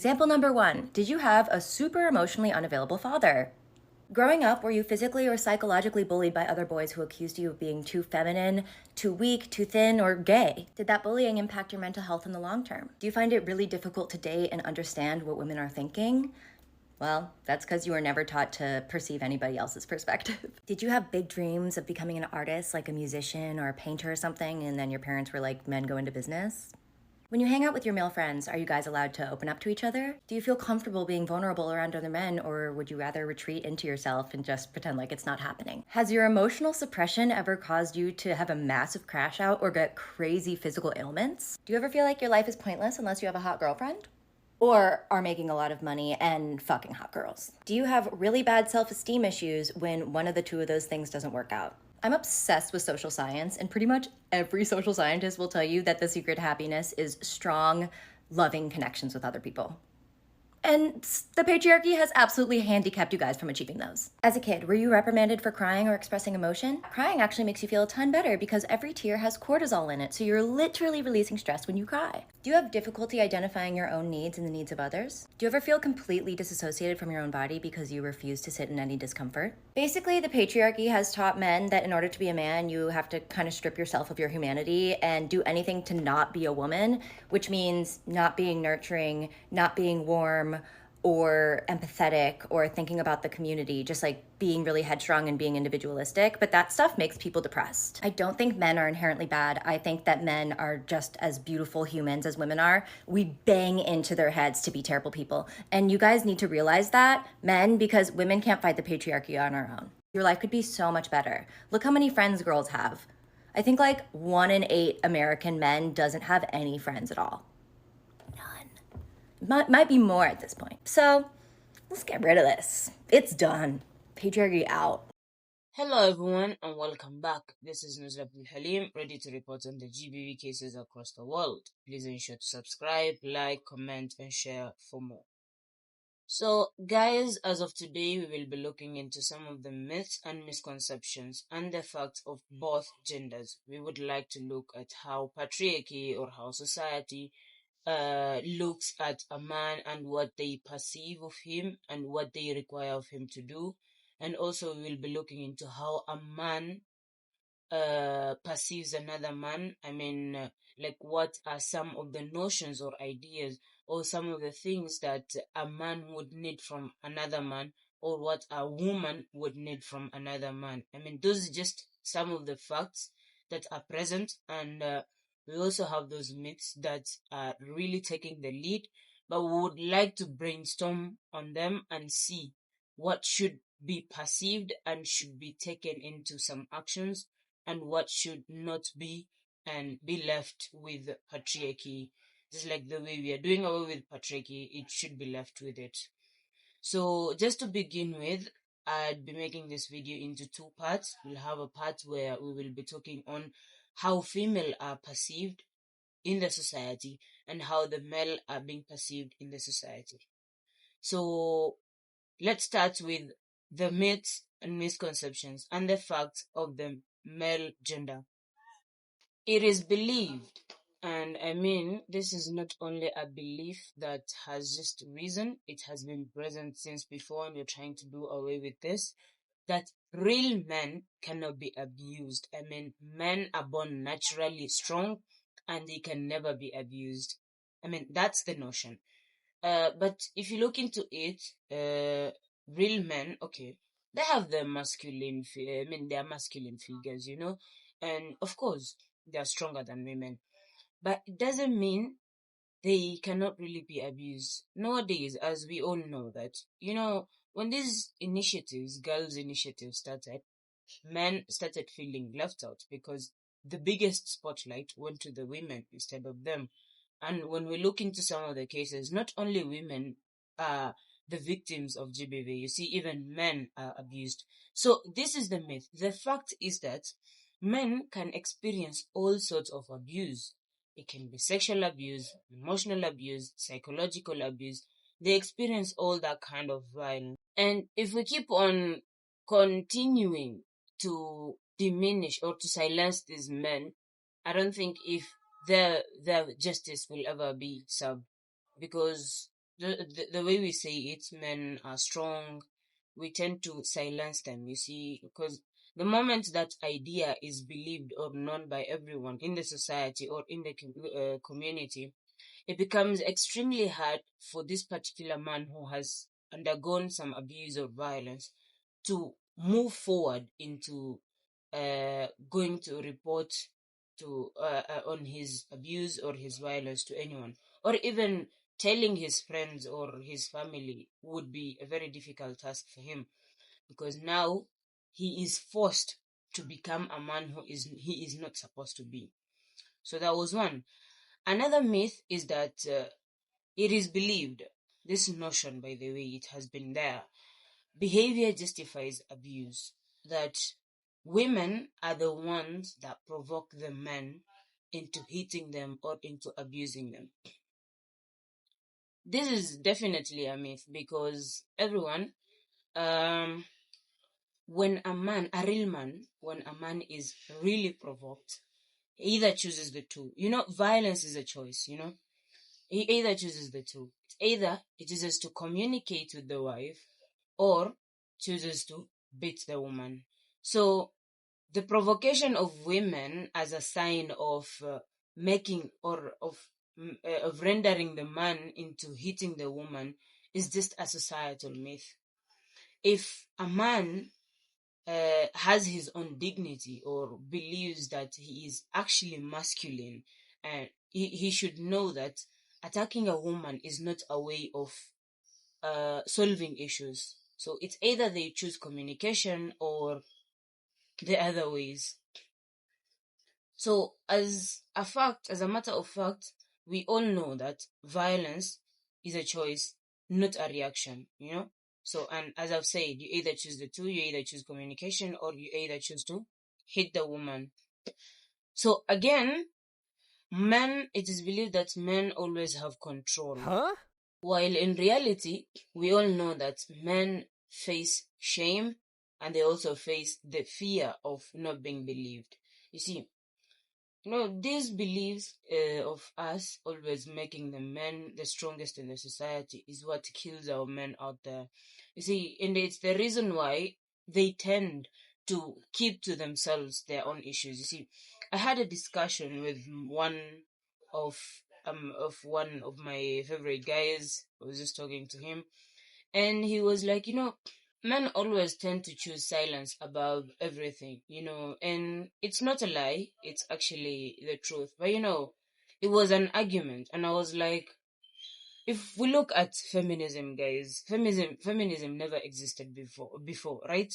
Example number 1. Did you have a super emotionally unavailable father? Growing up, were you physically or psychologically bullied by other boys who accused you of being too feminine, too weak, too thin, or gay? Did that bullying impact your mental health in the long term? Do you find it really difficult to date and understand what women are thinking? Well, that's because you were never taught to perceive anybody else's perspective. Did you have big dreams of becoming an artist, like a musician or a painter or something, and then your parents were like, men go into business? When you hang out with your male friends, are you guys allowed to open up to each other? Do you feel comfortable being vulnerable around other men, or would you rather retreat into yourself and just pretend like it's not happening? Has your emotional suppression ever caused you to have a massive crash out or get crazy physical ailments? Do you ever feel like your life is pointless unless you have a hot girlfriend? Or are making a lot of money and fucking hot girls? Do you have really bad self-esteem issues when one of the two of those things doesn't work out? I'm obsessed with social science, and pretty much every social scientist will tell you that the secret to happiness is strong, loving connections with other people. And the patriarchy has absolutely handicapped you guys from achieving those. As a kid, were you reprimanded for crying or expressing emotion? Crying actually makes you feel a ton better because every tear has cortisol in it, so you're literally releasing stress when you cry. Do you have difficulty identifying your own needs and the needs of others? Do you ever feel completely disassociated from your own body because you refuse to sit in any discomfort? Basically, the patriarchy has taught men that in order to be a man, you have to kind of strip yourself of your humanity and do anything to not be a woman, which means not being nurturing, not being warm, or empathetic, or thinking about the community, just like being really headstrong and being individualistic. But that stuff makes people depressed. I don't think men are inherently bad. I think that men are just as beautiful humans as women are. We bang into their heads to be terrible people. And you guys need to realize that, men, because women can't fight the patriarchy on our own. Your life could be so much better. Look how many friends girls have. I think like 1 in 8 American men doesn't have any friends at all. Might be more at this point. So let's get rid of this. It's done. Patriarchy out. Hello everyone and welcome back. This is Nusrat Abdul Halim, ready to report on the GBV cases across the world. Please ensure to subscribe, like, comment and share for more. So guys, as of today we will be looking into some of the myths and misconceptions and the facts of both genders. We would like to look at how patriarchy or how society looks at a man and what they perceive of him and what they require of him to do. And also we will be looking into how a man perceives another man. Like what are some of the notions or ideas or some of the things that a man would need from another man, or what a woman would need from another man. Those are just some of the facts that are present, and we also have those myths that are really taking the lead, but we would like to brainstorm on them and see what should be perceived and should be taken into some actions, and what should not be and be left with patriarchy. Just like the way we are doing away with patriarchy, it should be left with it. So just to begin with, I'd be making this video into 2 parts. We'll have a part where we will be talking on how female are perceived in the society and how the male are being perceived in the society. So let's start with the myths and misconceptions and the facts of the male gender. It is believed, and this is not only a belief that has just risen, it has been present since before, and we're trying to do away with this, that real men cannot be abused. Men are born naturally strong and they can never be abused. That's the notion. But if you look into it, real men, okay, they have their masculine, they are masculine figures, and of course, they are stronger than women. But it doesn't mean they cannot really be abused. Nowadays, as we all know that, when these initiatives, girls' initiatives started, men started feeling left out because the biggest spotlight went to the women instead of them. And when we look into some of the cases, not only women are the victims of GBV, you see, even men are abused. So this is the myth. The fact is that men can experience all sorts of abuse. It can be sexual abuse, emotional abuse, psychological abuse. They experience all that kind of violence. And if we keep on continuing to diminish or to silence these men, I don't think if their justice will ever be served, because the way we say it, men are strong, we tend to silence them, you see, because the moment that idea is believed or known by everyone in the society or in the community, it becomes extremely hard for this particular man who has undergone some abuse or violence to move forward into going to report to on his abuse or his violence to anyone, or even telling his friends or his family would be a very difficult task for him, because now he is forced to become a man who he is not supposed to be. So that was one. Another myth is that it is believed, this notion, by the way, it has been there, behavior justifies abuse, that women are the ones that provoke the men into hitting them or into abusing them. This is definitely a myth, because everyone, um, when a man, a real man, when a man is really provoked, he either chooses the two. Violence is a choice, He either chooses the two. It's either he chooses to communicate with the wife or chooses to beat the woman. So the provocation of women as a sign of making or of rendering the man into hitting the woman is just a societal myth. If a man has his own dignity or believes that he is actually masculine, and he should know that attacking a woman is not a way of solving issues. So it's either they choose communication or the other ways. So as a matter of fact, we all know that violence is a choice, not a reaction, So, and as I've said, you either choose the two, you either choose communication or you either choose to hit the woman. So again, it is believed that men always have control. Huh? While in reality, we all know that men face shame and they also face the fear of not being believed. You see, these beliefs of us always making the men the strongest in the society is what kills our men out there. You see, and it's the reason why they tend to keep to themselves their own issues. You see, I had a discussion with of one of my favorite guys. I was just talking to him, and he was like, men always tend to choose silence above everything, and it's not a lie, it's actually the truth. But it was an argument, and I was like, if we look at feminism, guys, feminism never existed before, right?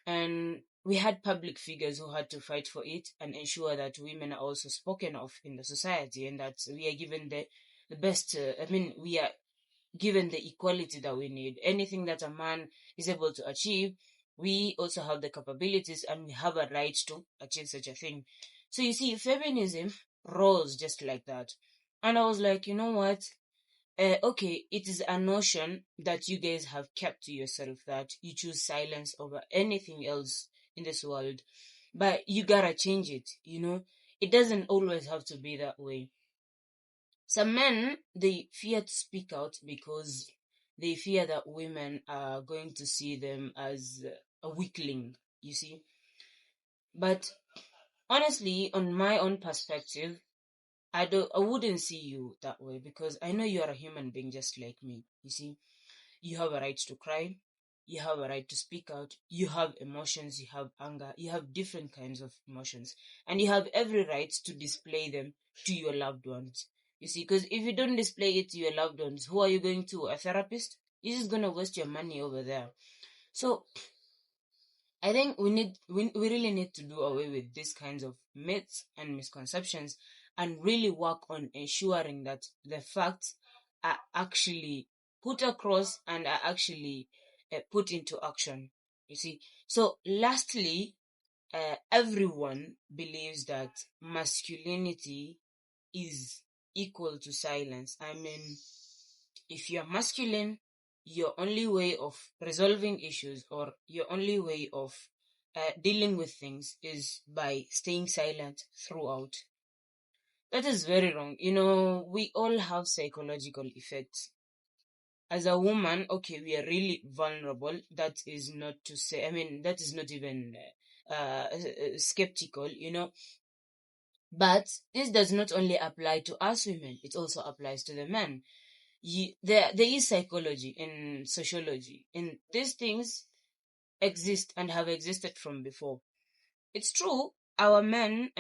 And we had public figures who had to fight for it and ensure that women are also spoken of in the society, and that we are given the best, we are given the equality that we need. Anything that a man is able to achieve, we also have the capabilities and we have a right to achieve such a thing. So you see, feminism rose just like that. And I was like, you know what? Okay, it is a notion that you guys have kept to yourself, that you choose silence over anything else in this world. But you gotta change it, It doesn't always have to be that way. Some men, they fear to speak out because they fear that women are going to see them as a weakling, you see. But honestly, on my own perspective, I wouldn't see you that way, because I know you are a human being just like me, you see. You have a right to cry, you have a right to speak out, you have emotions, you have anger, you have different kinds of emotions, and you have every right to display them to your loved ones. You see, because if you don't display it to your loved ones, who are you going to? A therapist? You're just going to waste your money over there. So I think we really need to do away with these kinds of myths and misconceptions, and really work on ensuring that the facts are actually put across and are actually put into action. You see, so lastly, everyone believes that masculinity is equal to silence. I mean, if you're masculine, your only way of resolving issues or your only way of dealing with things is by staying silent throughout. That is very wrong. We all have psychological effects. as a woman, okay, we are really vulnerable. That is not to say, that is not even skeptical, But this does not only apply to us women, it also applies to the men. There is psychology and sociology, and these things exist and have existed from before. It's true, our men,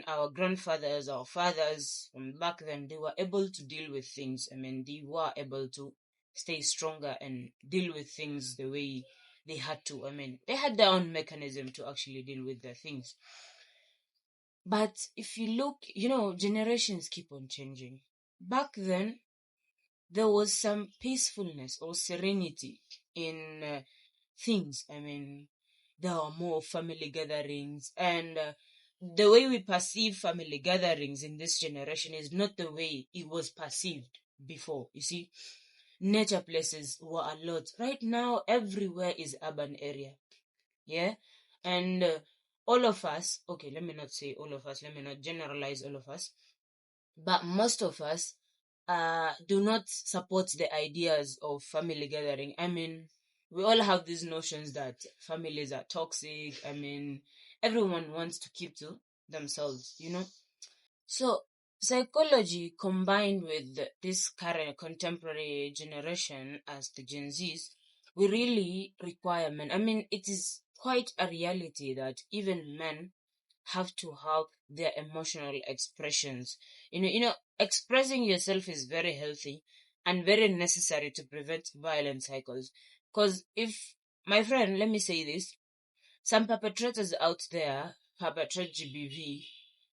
our grandfathers, our fathers from back then, they were able to deal with things. They were able to stay stronger and deal with things the way they had to. They had their own mechanism to actually deal with the things. But if you look, generations keep on changing. Back then, there was some peacefulness or serenity in things. There were more family gatherings, and the way we perceive family gatherings in this generation is not the way it was perceived before. You see, nature places were a lot. Right now, everywhere is urban area. Yeah, and all of us. Okay, let me not say all of us. Let me not generalize all of us, but most of us do not support the ideas of family gathering. We all have these notions that families are toxic. Everyone wants to keep to themselves. So, psychology combined with this current contemporary generation as the Gen Zs, we really require men. It is quite a reality that even men have to have their emotional expressions. Expressing yourself is very healthy and very necessary to prevent violent cycles. Because if, my friend, let me say this, some perpetrators out there perpetrate GBV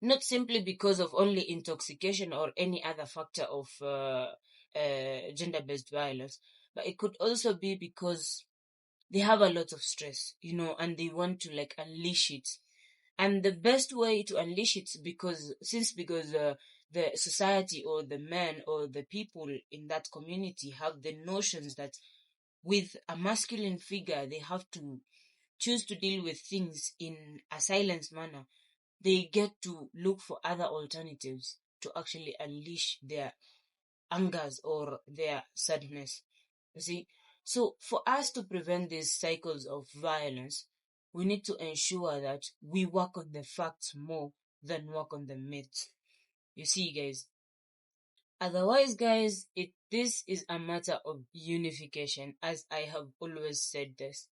not simply because of only intoxication or any other factor of gender-based violence, but it could also be because they have a lot of stress, and they want to unleash it. And the best way to unleash it, because the society or the men or the people in that community have the notions that with a masculine figure they have to choose to deal with things in a silent manner, they get to look for other alternatives to actually unleash their angers or their sadness. You see? So for us to prevent these cycles of violence, we need to ensure that we work on the facts more than work on the myths. You see, guys. Otherwise, guys, this is a matter of unification, as I have always said this.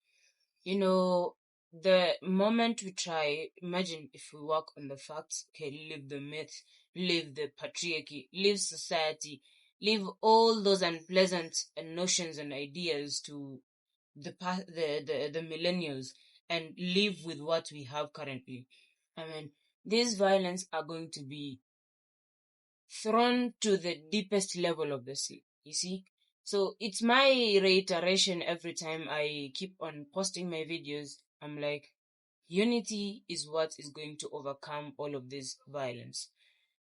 The moment we try, imagine if we work on the facts, okay, leave the myth, leave the patriarchy, leave society, leave all those unpleasant notions and ideas to the millennials, and live with what we have currently. These violence are going to be thrown to the deepest level of the sea. You see? So it's my reiteration every time I keep on posting my videos. I'm like, unity is what is going to overcome all of this violence.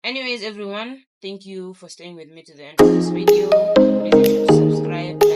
Anyways, everyone, thank you for staying with me to the end of this video. Please make sure to subscribe.